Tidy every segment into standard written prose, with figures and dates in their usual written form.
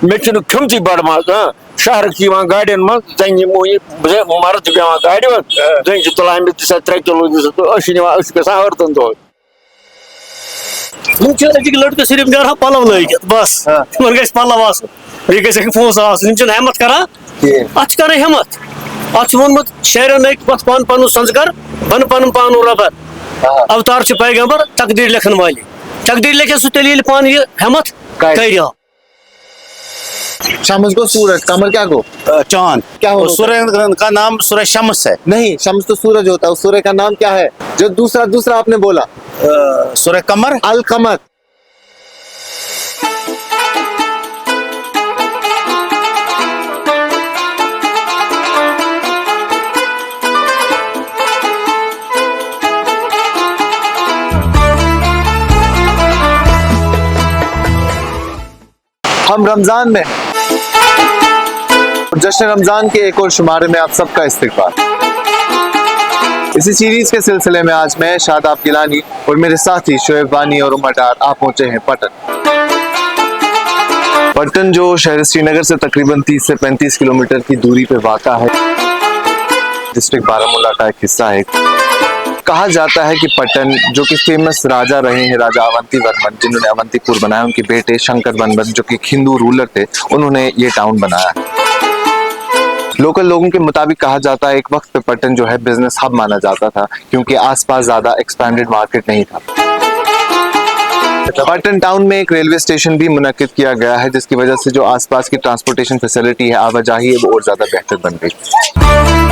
مے کھمتی بڑ ماز شہر گاڑین من زنگ مرد بیوان گاڑی من زنگ تلان دسا 3 کلو دسا گھان ہرتن دہ أزِکۍ لڑکہٕ صرف نیرہا پلو لٲگِتھ بس تِمن گژھِ پلو آسُن بیٚیہِ گژھٮ۪کھ پونٛسہٕ آسُن یِم چھِنہٕ ہٮ۪مت کران اتھ چھِ کرٕنۍ ہٮ۪مت اتھ چھُ ووٚنمُت شاعرن أکۍ پتھ پنُن سنٛز کر بن پنُن پانُن رۄبر اوتار چھُ پیغمبر تقدیٖر لیکھن والی تقدیٖر لیکھِ سُہ تیٚلہِ ییٚلہِ پانہٕ یہِ ہٮ۪مت کرِ شمس کو سورج قمر کیا کو چاند کیا ہو سورج کا نام سورج شمس ہے نہیں شمس تو سورج ہوتا ہے سورج کا نام کیا ہے جو دوسرا آپ نے بولا سورج قمر القمر ہم رمضان میں جشن رمضان کے ایک اور شمارے میں آپ سب کا استقبال اسی سیریز کے سلسلے میں آج میں شاداب گیلانی اور میرے ساتھی شعیب وانی اور عمر ڈار آپ پہنچے ہیں پٹن جو شہر سری نگر سے تقریباً 30 سے 35 کلومیٹر کی دوری پہ واقع ہے ڈسٹرکٹ بارہمولہ کا ایک حصہ ہے کہا جاتا ہے کہ پٹن جو کہ فیمس راجہ رہے ہیں راجہ اونتی ورمن جنہوں نے اونتی پور بنایا ان کے بیٹے شنکر ورمن جو کہ ہندو رولر تھے انہوں نے یہ ٹاؤن بنایا لوکل لوگوں کے مطابق کہا جاتا ہے ایک وقت پہ پٹن جو ہے بزنس ہب مانا جاتا تھا کیونکہ آس پاس زیادہ ایکسپینڈڈ مارکیٹ نہیں تھا پٹن ٹاؤن میں ایک ریلوے اسٹیشن بھی منعقد کیا گیا ہے جس کی وجہ سے جو آس پاس کی ٹرانسپورٹیشن فیسلٹی ہے آواجاہی ہے وہ اور زیادہ بہتر بن گئی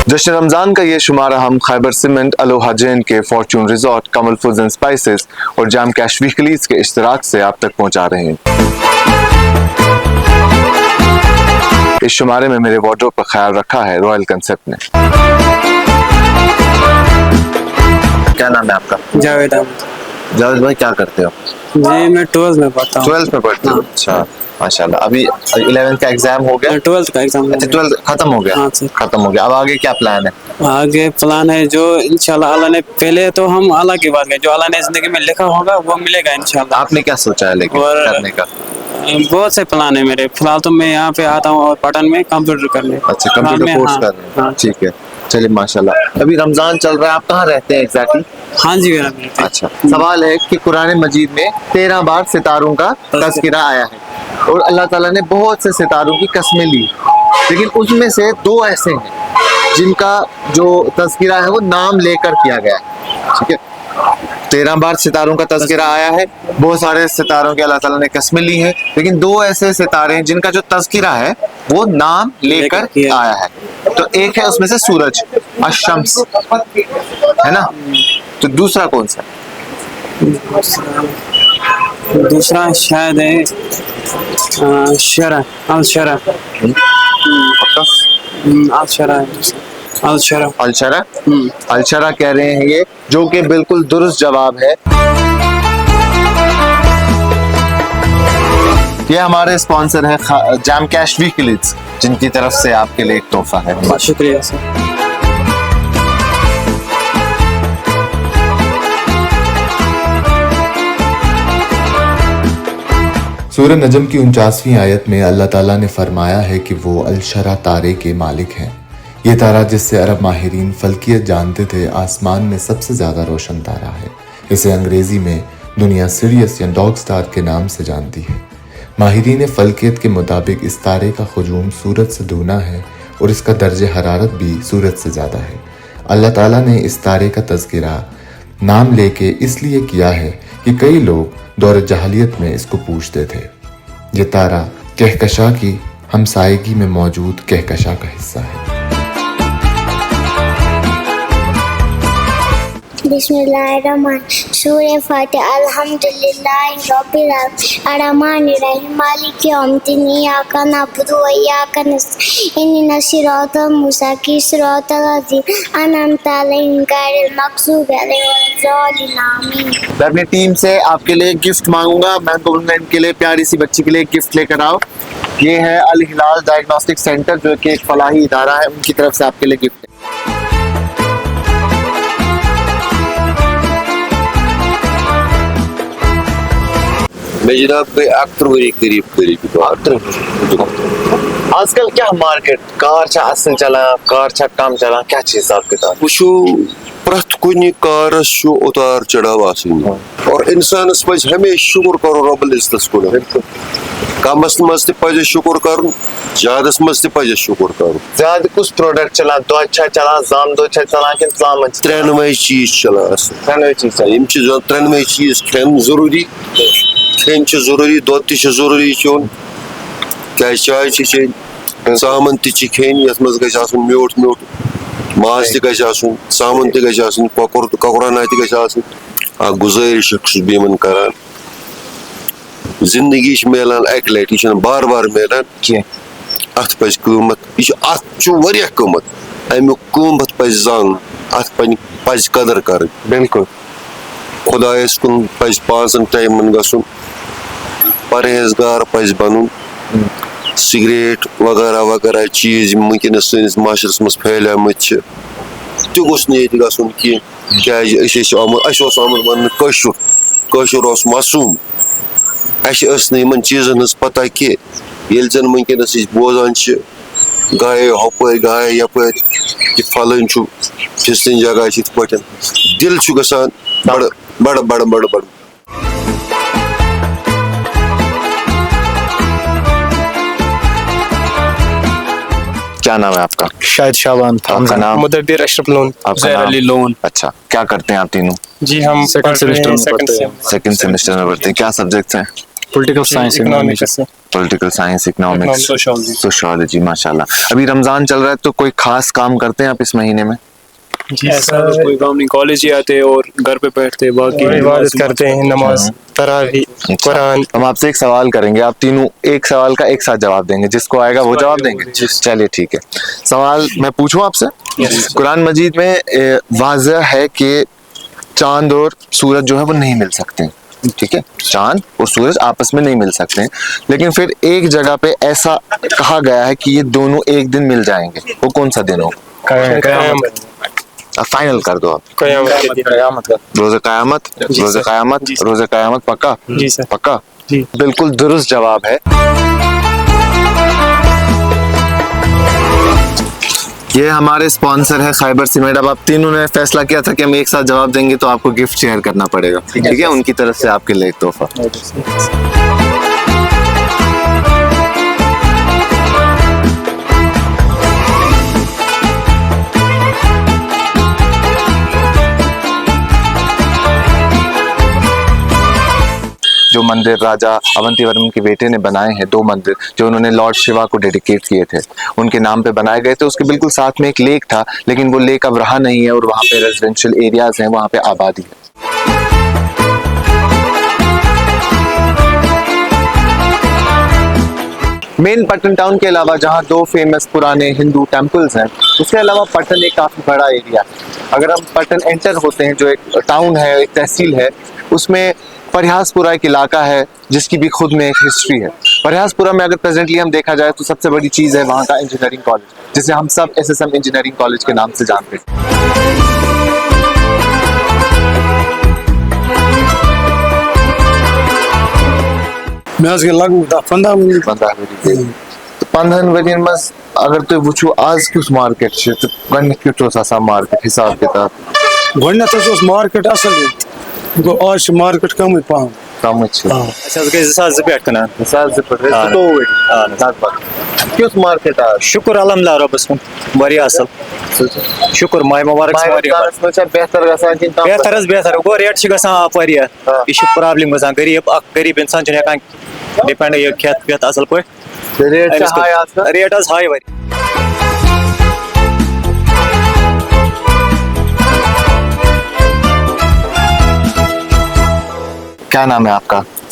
جشن رمضان کا یہ شمارہ ہم خیبر سیمنٹ الوہا جین کے fortune resort Kamal foods and spices اور جام کیش ویکلیز کے اشتراک سے آپ تک پہنچا رہے ہیں اس شمارے میں میرے وارڈروب کا خیال رکھا ہے رویل کنسپٹ نے کیا نام ہے آپ کا جاوید احمد جاوید بھائی کیا کرتے ہو جی میں 12 میں پڑھتا ہوں 12 میں پڑھتے ہو اچھا ماشاء اللہ ابھی 11 کا ایگزام ہو گیا 12 کا ایگزام اچھا 12 ختم ہو گیا ہاں سر ختم ہو گیا اب آگے کیا پلان ہے آگے پلان ہے جو انشاءاللہ اللہ نے پہلے تو ہم اللہ کی بات کریں جو اللہ نے زندگی میں لکھا ہوگا وہ ملے گا انشاءاللہ آپ نے کیا سوچا ہے لیکن کرنے کا بہت سے پلان ہے میرے فی الحال تو میں یہاں پہ آتا ہوں اور پٹن میں کمپیوٹر کرنے اچھا کمپیوٹر کورس کر رہے ہیں ٹھیک ہے چلیے ماشاء اللہ ابھی رمضان چل رہا ہے آپ کہاں رہتے ہیں ایگزیکٹلی ہاں جی میرا اچھا سوال ہے کہ قرآن مجید میں 13 بار ستاروں کا تذکرہ آیا ہے اور اللہ تعالیٰ نے بہت سے ستاروں کی قسمیں لی لیکن اس میں سے 2 ایسے ہیں جن کا جو تذکرہ ہے وہ نام لے کر کیا گیا ہے ٹھیک ہے 13 بار ستاروں کا تذکرہ آیا ہے بہت سارے ستاروں کے اللہ تعالیٰ نے قسمیں لی ہیں لیکن 2 ایسے ستارے ہیں جن کا جو تذکرہ ہے وہ نام لے کر آیا ہے تو ایک ہے اس میں سے سورج الشمس ہے نا تو دوسرا کون سا دوسرا شاید ہے شرح الشرح الشرح الشرح الشرح الشرح کہہ رہے ہیں یہ جو کہ بالکل درست جواب ہے یہ ہمارے اسپانسر ہیں جام کیش ویکلیز جن کی طرف سے آپ کے لیے ایک تحفہ ہے شکریہ سر سورہ نجم کی 49ویں آیت میں اللہ تعالیٰ نے فرمایا ہے کہ وہ الشرح تارے کے مالک ہیں یہ تارہ جس سے عرب ماہرین فلکیت جانتے تھے آسمان میں سب سے زیادہ روشن تارہ ہے اسے انگریزی میں دنیا سیریس یا ڈاگ سٹار کے نام سے جانتی ہے ماہرین فلکیت کے مطابق اس تارے کا ہجوم سورج سے دگنا ہے اور اس کا درجہ حرارت بھی سورج سے زیادہ ہے اللہ تعالیٰ نے اس تارے کا تذکرہ نام لے کے اس لیے کیا ہے کہ کئی لوگ دور جاہلیت میں اس کو پوچھتے تھے یہ تارہ کہکشاں کی ہمسائیگی میں موجود کہکشاں کا حصہ ہے بسم اللہ الرحمن سورہ فاتحہ الحمدللہ رب الرحمن الرحیم مالک یوم الدین ایاک نعبد و ایاک نستعین اہدنا الصراط المستقیم صراط الذین انعمت علیہم غیر المغضوب علیہم ولا الضالین آمین میں اپنی ٹیم سے آپ کے لیے گفٹ مانگوں گا میں بولوں گا ان کے لیے پیاری سی بچی کے لیے گفٹ لے کر آؤ یہ ہے الہلال ڈائگنوسٹک سینٹر جو کہ ایک فلاحی ادارہ ہے, ان کی طرف سے آپ کے لیے گفٹ ہے. میں جناب اکتر ؤری قریب آج کل کیا مارکیٹ کار چھا اصل چلان, کار چھا کم چلان, کیا چیز حساب کتاب؟ وچھو پرٛٮ۪تھ کُنہِ کارس چھُ اُتار چڑاو آسان اور انسانس پزِ ہمیشہِ شُکر کرُن رۄب العزتس کُن. کمس منٛز تہِ پزِ شُکر کرُن, زیادس منٛز تہِ پزِ شُکر کرُن. زیادٕ کُس پروڈکٹ چلان, دۄد چھا چلان, زامہٕ دۄد چھا چلان کِنہٕ ژامن چھِ؟ ترٛٮ۪نوَے چیٖز چھِ چلان اصل. ترٛٮ۪نوَے چیٖز چلان. یِم چھِ ترٛٮ۪نوَے چیٖز کھٮ۪ن ضروٗری, کھٮ۪ن چھِ ضروٗری, دۄد تہِ چھُ ضروٗری کھیوٚن, کیٛازِ چاے چھِ چیٚنۍ, ژامن تہِ چھِ کھیٚنۍ یتھ منٛز گژھِ آسُن میوٗٹھ میوٗٹھ, ماز تہِ گژھِ آسُن, ژامن تہِ گژھِ آسُن, کۄکرانہ تہِ گژھِ آسٕنۍ. اکھ گُزٲرِش چھُس بہٕ یِمن کران, زندگی چھِ میلان اکہِ لٹہِ, یہِ چھنہٕ بار بار میلان کینٛہہ. اتھ پزِ قۭمتھ, یہِ چھُ اتھ چھُ واریاہ قۭمتھ, امیُک قۭمتھ پزِ زانُن, اتھ پزِ قدر کرٕنۍ. بالکل. خۄدایس کُن پزِ 5 ٹایمن گژھُن, پرہیزگار پزِ بنُن. سگریٹ وغیرہ وغیرہ چیٖز یِم وٕنکیٚنس سٲنِس معاشرس منٛز پھہلیمٕتۍ چھِ تہِ گوٚژھ نہٕ ییٚتہِ گژھُن کینٛہہ, کیٛازِ اَسہِ اوس آمُت وننہٕ کٲشُر اوس معصوٗم. اَسہِ ٲس نہٕ یِمن چیٖزن ہٕنٛز پتہ کینٛہہ. ییٚلہِ زن وٕنکیٚنس أسۍ بوزان چھِ گایے ہۄپٲرۍ گایے یپٲرۍ کہِ فلٲنۍ چھُ فِستٲنۍ جگہ چھِ یِتھ پٲٹھۍ, دِل چھُ گژھان بڑٕ. کیا نام ہے آپ کا؟ شاہد شعبان. آپ کا نام؟ مدبر اشرف لون. زہر علی لون. اچھا, کیا کرتے ہیں آپ تینوں؟ جی ہم سیکنڈ سیمسٹر میں پڑھتے ہیں. کیا سبجیکٹس ہیں؟ Political science, economics. Political science, economics, sociology. ماشاء اللہ. ابھی رمضان چل رہا ہے تو کوئی خاص کام کرتے ہیں آپ اس مہینے میں؟ ایسا کوئی کام نہیں, کالج ہی آتے اور گھر پہ بیٹھتے, باقی عبادت کرتے ہیں, نماز, تراویح, قرآن. ہم آپ سے ایک سوال کریں گے, آپ تینوں ایک سوال کا ایک ساتھ جواب دیں گے, جس کو آئے گا وہ جواب دیں گے. چلیے ٹھیک ہے. سوال میں پوچھوں آپ سے. قرآن مجید میں واضح ہے کہ چاند اور سورج جو ہے وہ نہیں مل سکتے ہیں, ٹھیک ہے, چاند اور سورج آپس میں نہیں مل سکتے ہیں, لیکن پھر ایک جگہ پہ ایسا کہا گیا ہے کہ یہ دونوں ایک دن مل جائیں گے. وہ کون سا دن ہوگا؟ فائنل کر دو آپ. روز قیامت. روز قیامت پکا؟ جی سر. پکا؟ جی بالکل درست جواب ہے. یہ ہمارے اسپانسر ہے خیبر سیمنٹ. اب آپ تینوں نے فیصلہ کیا تھا کہ ہم ایک ساتھ جواب دیں گے تو آپ کو گفٹ شیئر کرنا پڑے گا, ٹھیک ہے, ان کی طرف سے آپ کے لیے ایک تحفہ. جو مندر راجا اونتی ورمن کے بیٹے نے بنائے ہیں, 2 مندر جو انہوں نے لارڈ شیوا کو ڈیڈیکیٹ کیے تھے, ان کے نام پہ بنائے گئے تھے. اس کے بالکل ساتھ میں ایک لیک تھا, لیکن وہ لیک اب رہا نہیں ہے, اور وہاں پہ ریزیڈینشیل ایریاز ہیں, وہاں پہ آبادی ہے. مین پٹن ٹاؤن کے علاوہ جہاں 2 فیمس پرانے ہندو ٹیمپلز ہیں, اس کے علاوہ پٹن ایک کافی بڑا ایریا ہے. اگر ہم پٹن انٹر ہوتے ہیں, جو ایک ٹاؤن ہے, ایک تحصیل ہے, اس میں پریاس پورہ ایک علاقہ ہے جس کی بھی خود میں ایک ہسٹری ہے. پریاس پورہ میں اگر پریزنٹلی ہم دیکھا جائے تو سب سے بڑی چیز ہے وہاں کا انجینئرنگ کالج, جسے ہم سب SSM انجینئرنگ کالج کے نام سے جانتے ہیں. پندہن ورین مز اگر تُہۍ وٕچھِو آز کیُتھ مارکیٹ چھُ تہٕ گۄڈنیٚتھ کیُتھ اوس آسان مارکیٹ حساب کِتاب؟ گۄڈنیٚتھ حظ اوس مارکیٹ اصل ییٚتہِ, گوٚو آز چھُ مارکیٹ کمٕے پہم. کمٕے چھُ. أسۍ حظ گٔے 2002 پٮ۪ٹھ کٕنان. 2002 پٮ۪ٹھ 22 ؤری لگ بگ. کیُتھ مارکیٹ آز؟ شُکُر الحمدُللہ رۄبس کُن, واریاہ اصل. شُکُر ماہِ مُبارک چھِ واریاہ. منٛز چھا بہتر گژھان کِنہٕ کم؟ بہتر حظ بہتر. گوٚو ریٹ چھِ گژھان آپ واریاہ, یہِ چھِ پرابلم گژھان. غریٖب انسان چھُنہٕ ہٮ۪کان ڈِپینڈ یہِ کھٮ۪تھ وٮ۪تھ اصل پٲٹھۍ. ریٹ چھا ہاے آسان؟ ریٹ حظ ہاے واریاہ. کیا نام ہے آپ کا؟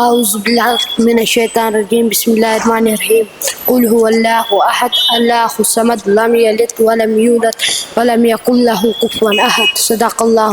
أعوذ بالله من الشيطان الرجيم بسم الله الرحمن الرحيم قل هو الله أحد الله الصمد لم يلد ولم يولد ولم يكن له كفوا أحد صدق الله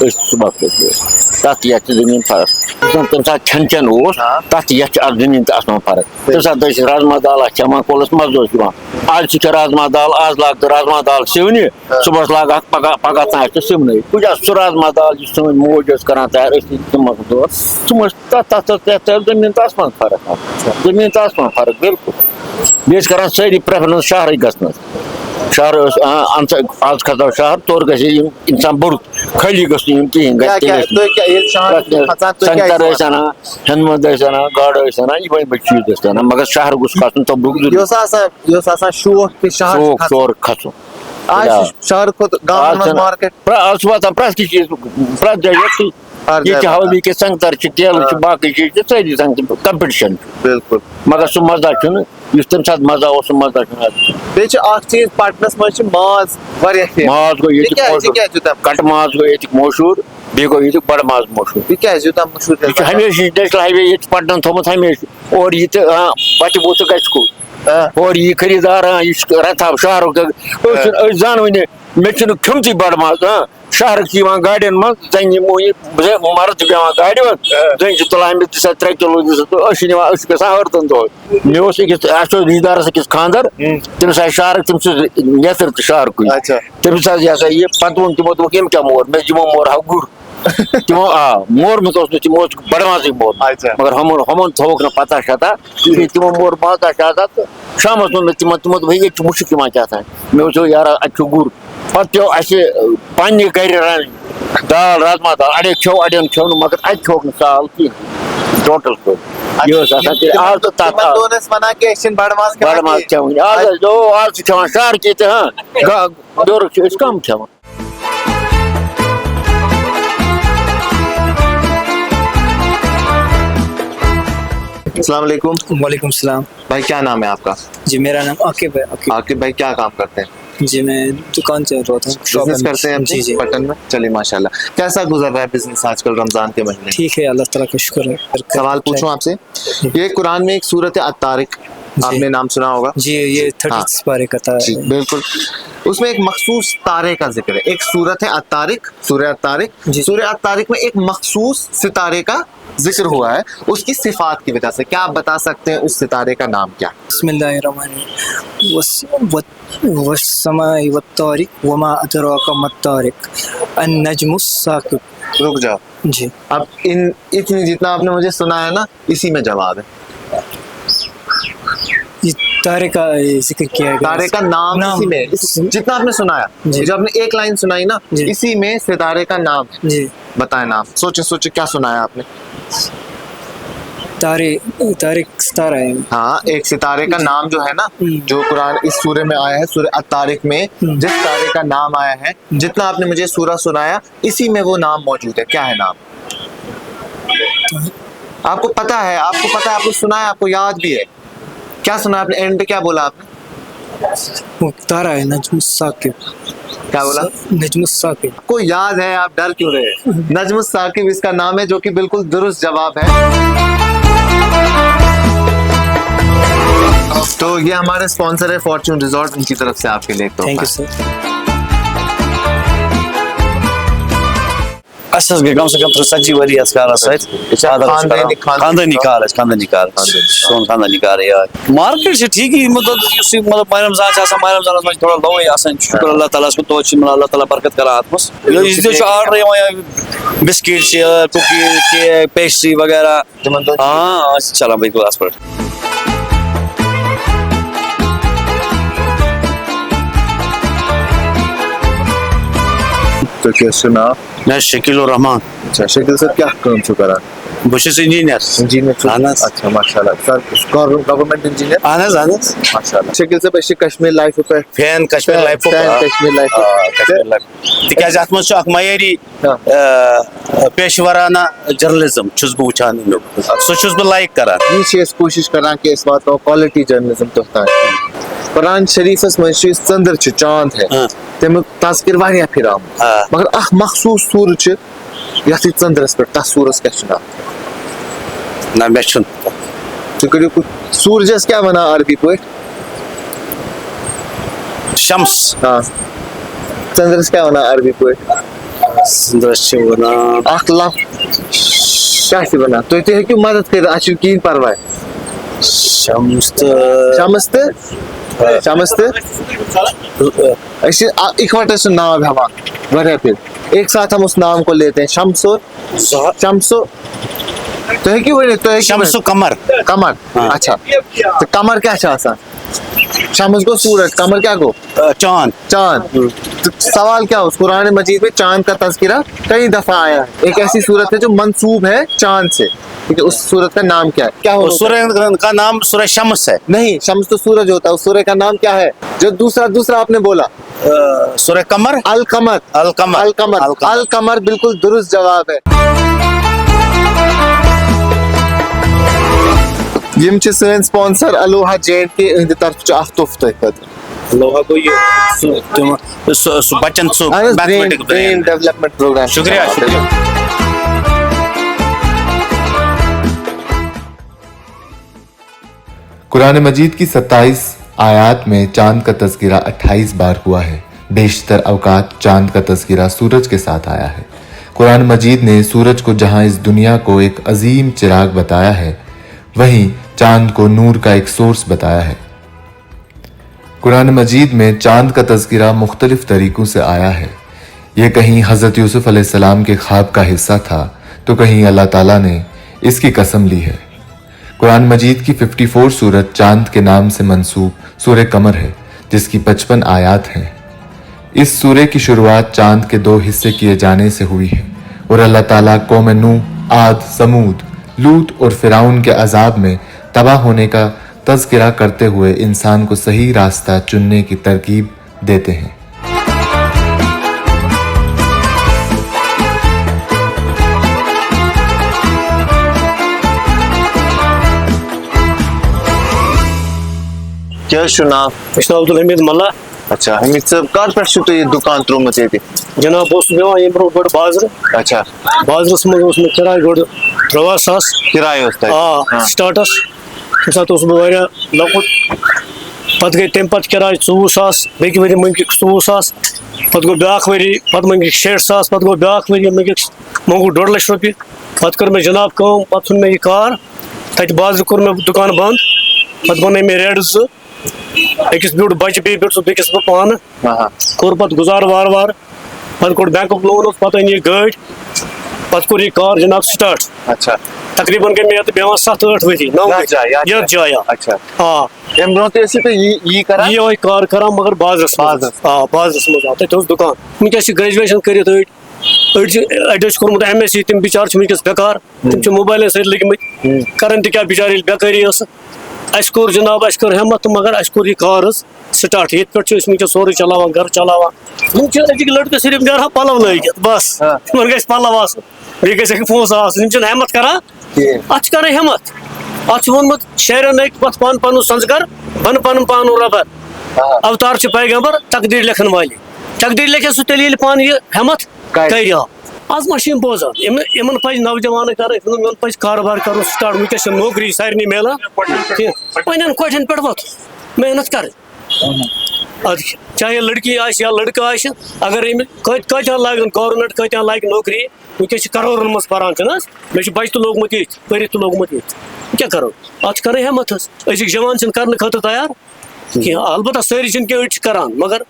صبح تک یتھ زمین فرق تمہ سات کھین چین تک یتھ زمین تو آسمان فرق تمہ سات رازما دال چمان کولس مزہ آز رازما دال آز لاگ رازما دال سونی صبح لاگ پگہ تان سمن کچھ سہ رازما دال سن موج کران تیار تک زمین تو آسمان فرق زمین تو آسمان فرق بالکل بیٚیہِ ٲسۍ کران سٲری پریفرنس شہرٕے گژھنس شہر آز کھسو شہر تور گژھِ انسان بوٚڑ خٲلی گژھِ نہٕ یُن کِہینۍ سنگتر ٲسۍ انان ہٮ۪نٛدمنٛد ٲسۍ انان گاڈٕ ٲسۍ انان یِمے چیٖز ٲسۍ انان مگر شہر گوٚژھ کھسُن توٚبرُک شوق تور کھسُن آج شہر کھۄتہٕ گامَن منٛز مارکیٹ آز چھُ واتان پرٛٮ۪تھ کینٛہہ چیٖز پرٛٮ۪تھ جایہِ ییٚتھی ییٚتہِ حولی کہِ سنگتر چھِ کیلہٕ چھِ باقٕے چیٖز چھِ سٲری سنگتر کمپِٹِشن چھُ بالکل مگر سُہ مزہ چھُنہٕ یُس تمہِ ساتہٕ مزہ اوس سُہ مزہ چھُنہٕ بیٚیہِ چھُ اکھ چیٖز پٹنس منٛز چھُ ماز واریاہ ماز گوٚو ییٚتیُک مشہوٗر کٹہٕ ماز گوٚو ییٚتیُک مشہوٗر بیٚیہِ گوٚو ییٚتیُک بڑٕ ماز مشہوٗر یہِ کیازِ یوٗتاہ مشہوٗر یہِ چھُ ہمیشہِ نیشنل ہاے وے ییٚتہِ پٹنن تھوٚمُت ہمیشہِ اور یہِ تہِ بچہِ بوٗ تہٕ گژھِ کوٚت اور یہِ خریٖدار یہِ چھُ رتھاو شہرُک أسۍ زانوٕے نہٕ مےٚ چھُنہٕ کھیوٚمتُے بڑٕ ماز شہرٕکۍ چھِ یِوان گاڑٮ۪ن منٛز زَنہِ موہنی مرد چھِ بیٚہوان گاڑِ منٛز زٔنۍ چھِ تُلان أمِس دِ سا 3 کِلوٗ دِ سا تہٕ أسۍ چھِ نِوان أسۍ چھِ گژھان 8 دۄہَن مےٚ اوس أکِس اَسہِ اوس رِشتہٕ دارس أکِس خانٛدر تٔمِس آسہِ شہرٕکۍ تٔمِس چھُ نیتٕر تہِ شہرکُے تٔمِس حظ یہِ ہسا یہِ پتہٕ ووٚن تِمو دوٚپُکھ یِم کیٛاہ مور مےٚ یِمو مورہاو گُر تِمو مورمُت اوس نہٕ تِمو اوس بڑٕ مازٕے مورمُت مگر ہُمن تھووُکھ نہٕ پتہ شتہ کِہیٖنۍ تِمو مور مازا شازا تہٕ شامس ووٚن مےٚ تِمو دوٚپ ییٚتہِ چھُ مُشُک یِوان کیٛاہتانۍ مےٚ وٕچھو یارا اَتہِ چھُ گُر پتہٕ پیٚو اَسہِ پننہِ گرِ رنٕنۍ دال رازما دال اَڑٮ۪و کھیوٚو اَڑٮ۪ن کھیوٚو نہٕ مگر اَتہِ کھیوٚوُکھ نہٕ سال کِہینۍ ٹوٹل کھیوٚو یہِ اوس آسان آز تہٕ تتھ بڑٕ ماز کھٮ۪وٕنۍ آز حظ آز چھِ کھٮ۪وان شہرکی تہِ بیورُک چھِ أسۍ کم کھٮ۪وان السلام علیکم وعلیکم السلام بھائی کیا نام ہے آپ کا جی میرا نام عاقب ہے عاقب بھائی کیا کام کرتے ہیں جی میں دکان چل رہا تھا بزنس کرتے ہیں جی جی پٹن میں چلیے ماشاء اللہ کیسا گزر رہا ہے بزنس آج کل رمضان کے مہینے ٹھیک ہے اللہ تعالیٰ کا شکر ہے سوال پوچھوں آپ سے یہ قرآن میں ایک سورت الطارق آپ نے نام سنا ہوگا جی یہ 30 پارے کا تھا بالکل اس میں ایک مخصوص تارے کا ذکر ہے ایک سورت ہے الطارق سورہ الطارق سورہ الطارق میں ایک مخصوص ستارے کا ذکر ہوا ہے اس کی صفات کی وجہ سے کیا آپ بتا سکتے ہیں اس ستارے کا نام کیا بسم اللہ الرحمن الرحیم والسماء والطارق وما ادراک ما الطارق النجم الثاقب رک جاؤ جی اب اتنی جتنا آپ نے مجھے سنا ہے نا اسی میں جواب ہے تارے کا ذکر کیا ہے تارے کا نام اسی میں جتنا آپ نے سنایا جو آپ نے ایک لائن سنائی نا اسی میں ستارے کا نام ہے جی بتائیں نام سوچے کیا سنایا آپ نے تارے ستارہ ہے ہاں ایک ستارے کا نام جو ہے نا جو قرآن اس سورے میں آیا ہے سورہ الطارق میں جس تارے کا نام آیا ہے جتنا آپ نے مجھے سورہ سنایا اسی میں وہ نام موجود ہے کیا ہے نام آپ کو پتا ہے آپ کو سنا ہے آپ کو یاد بھی ہے کیا سنا آپ نے اینڈ کیا بولا آپ نے تارا ہے نجم الثاقب کیا بولا نجم الثاقب کو یاد ہے آپ ڈر کیوں رہے نجم الثاقب اس کا نام ہے جو کہ بالکل درست جواب ہے تو یہ ہمارے اسپانسر ہے فارچون ریزورٹ ان کی طرف سے آپ کے لیے تھینک یو سر اسس گئی کم سے کم 40 ؤری یتھ کارس سۭتۍ خاندٲنی کار سون خاندٲنی کار مارکیٹ چھِ ٹھیٖکٕے مطلب یُس یہِ مطلب ماہِ رمضان چھِ آسان ماہِ رمضانس منٛز چھِ تھوڑا لووٕے آسان شُکر اللہ تعالیٰ ہس کُن توتہِ چھِ اللہ تعالیٰ برکت کران اتھ منٛز یہِ تہِ چھُ آرڈر یِوان بِسکِٹ چھِ کُکیٖز کیک پیسٹری وغیرہ ہاں چلان بالکل اصل پٲٹھۍ تو کیا سنا میں شکیل الرحمان اچھا شکیل سر کیا کام چھو کران بہٕ چھُس انجیٖنر اچھا ماشاء اللہ سر گورمنٹ انجیٖنر اہن حظ ماشاء اللہ شکیل صٲب أسۍ چھِ کشمیٖر لایفہِ پٮ۪ٹھ فین کشمیٖر لایفُک تِکیازِ اتھ منٛز چھُ اکھ معیٲری پیشورانہ جرنلزم چھُس بہٕ وٕچھان امیُک سُہ چھُس بہٕ لایک کران یہِ چھِ أسۍ کوٗشِش کران کہِ أسۍ واتناوو کالٹی جرنلزم تۄہہِ تام قرآن شریٖفس منٛز چھُ یُس ژٔنٛدٕر چھِ چاند ہے تمیُک تذکر واریاہ پھِرِ آمُت مگر اکھ مخصوٗص سوٗرٕ چھِ یتھ یہِ ژٔنٛدرس پٮ۪ٹھ تتھ سوٗرس کیاہ چھُ ناو نہ مےٚ چھُنہٕ تُہۍ کٔرِو سوٗرجس کیاہ ونان عربی پٲٹھۍ شمس ژٔنٛدرس کیاہ ونان عربی پٲٹھۍ اخ لف کیا چھ ونان تُہۍ تہِ ہیٚکِو مدد کٔرِتھ اَسہِ چھُنہٕ کِہیٖنۍ پرواے شمس تہٕ أسۍ چھِ اِکوٹے سُہ ناو ہٮ۪وان واریاہ پھِرِ ایک ساتھ ہم اس نام کو لیتے ہیں شمسو تُہۍ ہیٚکِو ؤنِتھ شمسو قمر اچھا تہٕ قمر کیٛاہ چھُ آسان شمس گو سورج قمر کیا گو چاند تو سوال کیا اس قرآن مجید میں چاند کا تذکرہ کئی دفعہ آیا ہے ایک ایسی صورت ہے جو منسوب ہے چاند سے ٹھیک ہے اس صورت کا نام کیا ہے کیا سورہ کا نام سورہ شمس ہے نہیں شمس تو سورج ہوتا ہے اس سورہ کا نام کیا ہے جو دوسرا آپ نے بولا سورہ قمر القمر بالکل درست جواب ہے یم چھ سن سپانسر الوہا JNK اہند طرف چھ اخ تحفہ تہ خاطر الوہا کو یہ بچن سو برین ڈیولپمنٹ پروگرام شکریہ قرآن مجید کی 27 آیات میں چاند کا تذکرہ 28 بار ہوا ہے. بیشتر اوقات چاند کا تذکرہ سورج کے ساتھ آیا ہے. قرآن مجید نے سورج کو جہاں اس دنیا کو ایک عظیم چراغ بتایا ہے وہیں چاند کو نور کا ایک سورس بتایا ہے. قرآن مجید میں چاند کا تذکرہ مختلف طریقوں سے آیا ہے. یہ کہیں حضرت یوسف علیہ السلام کے خواب کا حصہ تھا تو کہیں اللہ تعالیٰ نے اس کی قسم لی ہے. قرآن مجید کی 54 سورت چاند کے نام سے منسوب سورہ قمر ہے جس کی 55 آیات ہیں. اس سورہ کی شروعات چاند کے 2 حصے کیے جانے سے ہوئی ہے اور اللہ تعالیٰ قوم نوح، عاد، سمود، لوط اور فرعون کے عذاب میں تباہ ہونے کا تذکرہ کرتے ہوئے انسان کو صحیح راستہ چننے کی ترغیب دیتے ہیں. کیا چھُ ناو؟ مےٚ چھُ ناو عبدالحمید ملا. اچھا حمید صٲب کر پٮ۪ٹھ چھُو تۄہہِ یہِ دُکان ترٛوومُت ییٚتہِ؟ جناب بہٕ اوسُس بیٚہوان ییٚمہِ برونٛہہ گۄڈٕ بازرٕ. اچھا بازرَس منٛز اوس مےٚ کِراے گۄڈٕ 13 ساس کِراے ٲس تۄہہِ؟ سٹاٹس تَمہِ ساتہٕ اوسُس بہٕ واریاہ لۄکُٹ. پَتہٕ گٔے تَمہِ پَتہٕ کِراے 24 ساس. بیٚکہِ ؤری مٔنگِکھ 24 ساس. پَتہٕ گوٚو بیٛاکھ ؤری پَتہٕ مٔنگِکھ 60 ساس. پَتہٕ گوٚو بیٛاکھ ؤری مونٛگُکھ 2.5 لَچھ رۄپیہِ. پَتہٕ کٔر مےٚ جناب کٲم. پَتہٕ ژھُن مےٚ یہِ کار. تَتہِ بازرٕ کوٚر مےٚ دُکان بنٛد. پَتہٕ بَنٲے مےٚ ریڈٕ 2. أکِس بیوٗٹھ بَچہٕ بیٚیہِ بیوٗٹھ سُہ بیٚکِس بہٕ پانہٕ. کوٚر پَتہٕ گُزارٕ وارٕ وارٕ. پَتہٕ کوٚڑ بینکُک لون. پَتہٕ أنۍ یہِ گٲڑۍ. پَتہٕ کوٚر یہِ کار جناب سٹاٹ. تقریٖباً گٔے مےٚ یَتھ بیٚہوان 7-8 ؤری 9 ؤری یَتھ جایہِ. آ اَمہِ برونٛہہ تہِ ٲسِو تُہۍ یِہوے کار کران مگر بازرَس منٛز. بازرَس منٛز تَتہِ اوس دُکان. وٕنکیٚس چھِ گریجویشن کٔرِتھ أڑۍ چھِ کوٚرمُت MSc تِم بِچار چھِ وٕنکیٚس بیکار. تِم چھِ موبایلَن سۭتۍ لٔگمٕتۍ کران تہِ کیاہ بِچار ییٚلہِ بیکٲری ٲسٕکھ. اَسہِ کوٚر جناب اَسہِ کٔر ہٮ۪مت تہٕ مگر اَسہِ کوٚر یہِ کار حظ سٹاٹ. ییٚتہِ پٮ۪ٹھ چھِ أسۍ وٕنکیٚس سورُے چلاوان گرٕ چلاوان. یِم چھِ أزِکۍ لٔڑکہٕ صرف نیران پَلو لٲگِتھ بس. تِمن گژھِ پَلو آسُن بیٚیہِ گژھٮ۪کھ پونٛسہٕ آسُن. یِم چھِنہٕ ہٮ۪مت کران. اَتھ چھِ کران ہٮ۪مت. اَتھ چھُ ووٚنمُت شٲعرن أکۍ پَتہٕ پَنُن سنٛز کر بَنہٕ پَنُن پان رۄبر. اوتار چھِ پیغمبر تقدیٖر لیکھن والہِ. تقدیٖر لیکھِ سُہ تیٚلہِ ییٚلہِ پانہٕ یہِ ہٮ۪مت کرِ. آز ما چھِ یِم بوزان. یِمن پَزِ نوجوانن کَرٕنۍ کٲم. یِمن پَزِ کاروبار کَرُن سٹاٹ. وٕنکیٚس چھِ نوکری سارنٕے میلان کینٛہہ. پنٕنٮ۪ن کۄٹھٮ۪ن پٮ۪ٹھ وۄتھُن محنت کَرٕنۍ. اَدٕ چاہے لڑکی آسہِ یا لڑکہٕ آسہِ اگر أمِس کۭتیاہ لاگن گورمنٹ کۭتیاہ لاگہِ نوکری. وٕنکیٚس چھِ کَرورَن منٛز پَران چھِنہٕ حظ. مےٚ چھُ بَچہٕ تہِ لوگمُت ییٚتھۍ پٔرِتھ تہِ لوگمُت ییٚتھۍ. کیاہ کَرو اَتھ چھِ کَرٕنۍ ہٮ۪مت حظ. أزِکۍ جوان چھِنہٕ کَرنہٕ خٲطرٕ تیار کینٛہہ. البتہ سٲری چھِنہٕ کینٛہہ أڑۍ چھِ کَران مگر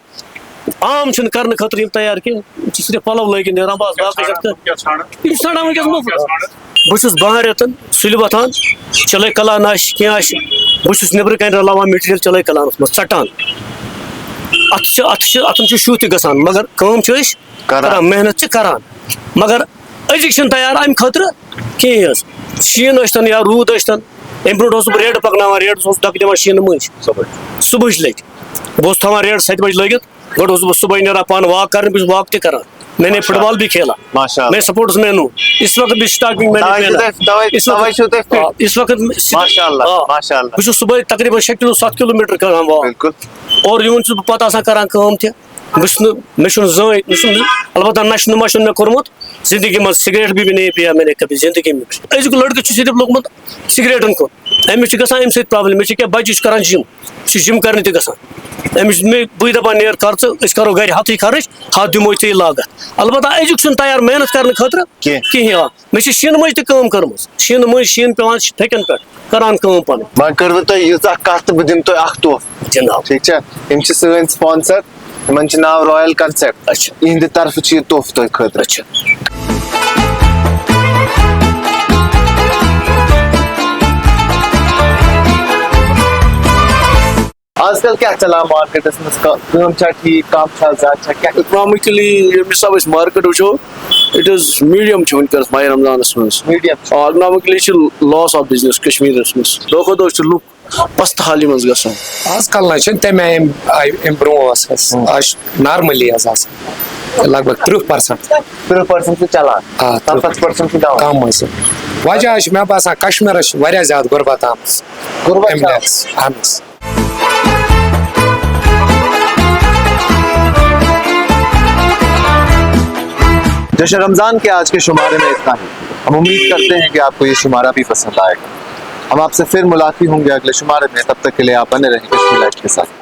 عام چھِنہٕ کَرنہٕ خٲطرٕ یِم تیار کینٛہہ. یِم چھِ صرف پَلو لٲگِتھ نیران بَس باقٕے یِم چھِ ژھانڈان وٕنکیٚس مُفت. بہٕ چھُس 12 رٮ۪تن سُلہِ وۄتھان چلے کلان آسہِ کینٛہہ آسہِ بہٕ چھُس نیٚبرٕ کَنۍ رلاوان میٹیٖریل چلے کلانَس منٛز ژَٹان. اَتھن چھُ شُہ تہِ گژھان مگر کٲم چھِ أسۍ کران محنت چھِ کران مگر أزِکۍ چھِنہٕ تیار اَمہِ خٲطرٕ کِہیٖنۍ حظ. شیٖن ٲسۍتن یا روٗد ٲسۍتن. اَمہِ برونٛٹھ اوسُس بہٕ ریڈٕ پَکناوان. ریڈَس اوسُس دَکہٕ دِوان شیٖنہٕ مٔنٛزۍ صُبحٕچ لَٹہِ. بہٕ اوسُس تھاوان ریڈٕ 7 بجے لٲگِتھ. گۄڈٕ اوسُس بہٕ صُبحٲے نیران پانہٕ واک کرنہِ. بہٕ چھُس واک تہِ کران. میں نے فٹ بال بھی کھیلا. میں سپورٹس مین ہوں. اس وقت بھی اسٹارٹنگ میں اس وقت بہٕ چھُس صُبحٲے تقریٖباً 6 کِلوٗ 7 کِلوٗمیٖٹر کران واک. اور یِمن چھُس بہٕ پَتہٕ آسان کران کٲم تہِ. البتہ نشہ نما میں کورمت زندگی من سگریٹ بھی نہیں پیا میں نے کبھی زندگی میں ازیک لڑکہ صرف لوگمت سگریٹن کن امس گژھان امہ سۭتۍ پرابلم مےٚ چھِ کینٛہہ بچہِ چھِ کران جم جم کرنہِ تہِ گژھان امس بہٕ دپان نیر کر ژٕ أسۍ کرو گرِ ہتھٕے خرچ ہتھ دِمو ژےٚ لاگت البتہ أزیُک چھُنہٕ تیار محنت کرنہٕ خٲطرٕ کِہیٖنۍ آ مےٚ چھِ شیٖنہٕ مٔنٛزۍ تہِ کٲم کٔرمٕژ شیٖنہٕ مٔنٛزۍ شیٖن پیوان ٹھیکن پٮ۪ٹھ کران کٲم پنٕنۍ وۄنۍ کٔروٕ تۄہہِ ییٖژاہ کتھ تہٕ بہٕ دِمہٕ تۄہہِ اکھ تحفہٕ جناب ٹھیٖک چھا یِم چھِ سٲنۍ سپانسر یِمن چھُ ناو رایل کنسپٹ اچھا یِہنٛدِ طرفہٕ چھُ یہِ تحفہٕ تۄہہِ خٲطرٕ اچھا آج کل کیا چلا مارکیٹس منٛز کٲم چھا ٹھیٖک کم چھا زیادٕ چھا کیٛاہ اکنامکلی ییٚمہِ حساب أسۍ مارکیٹ وٕچھو اٹ از میٖڈیم چھُ وٕنکیٚنس ماہِ رمضانس منٛز میٖڈیم اکنامکلی چھِ لاس آف بِزنس کشمیٖرس منٛز دۄہ کھۄتہٕ دۄہ چھِ لُکھ پستہٕ حالی منٛز گژھان آز کل نہ چھُنہٕ تمہِ آیہِ امہِ برونٛہہ اوس حظ آز چھُ نارملی حظ آسان لگ بگ 30% 30% چھُ چلان 70% چھُ ڈاوُن کم حظ وجہ چھُ مےٚ باسان کشمیٖرس چھِ واریاہ زیادٕ غُربت آمٕژ اہن حظ جشن رمضان کے آج کے شمارے میں اتنا ہی ہم امید کرتے ہیں کہ آپ کو یہ شمارہ بھی پسند آئے گا ہم آپ سے پھر ملاقات ہوں گے اگلے شمارے میں تب تک کے لیے آپ بنے رہیں کشمیر لائف کے ساتھ